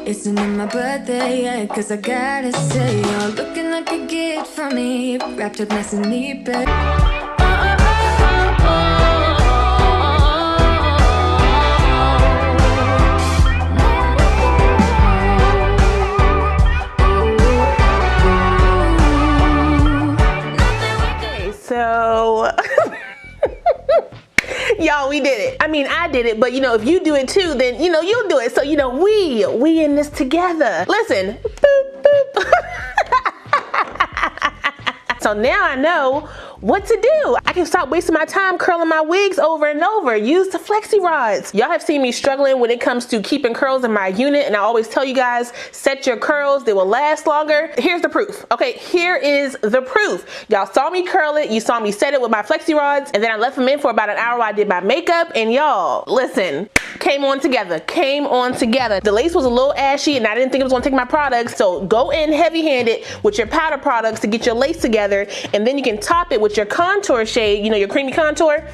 Isn't it my birthday yet? Cause I gotta say, you're looking like a gift for me, wrapped up nice and neat, but so y'all, we did it. I mean, I did it, but you know, if you do it too, then you know, you'll do it. So you know, we in this together. Listen, boop, boop. So now I know what to do. I can stop wasting my time curling my wigs over and over. Use the flexi rods. Y'all have seen me struggling when it comes to keeping curls in my unit, and I always tell you guys, set your curls, they will last longer. Here's the proof. Okay, here is the proof. Y'all saw me curl it, you saw me set it with my flexi rods, and then I left them in for about an hour while I did my makeup, and y'all, listen, came on together, came on together. The lace was a little ashy, and I didn't think it was gonna take my products, so go in heavy-handed with your powder products to get your lace together, and then you can top it with your contour shade, you know, your creamy contour.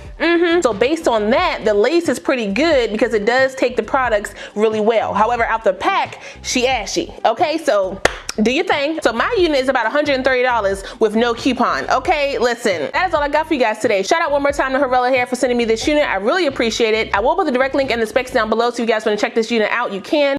So based on that, the lace is pretty good because it does take the products really well. However, out the pack, she ashy. Okay, so do your thing. So my unit is about $130 with no coupon. Okay, listen, that is all I got for you guys today. Shout out one more time to Hurela Hair for sending me this unit. I really appreciate it. I will put the direct link and the specs down below, so if you guys want to check this unit out, you can.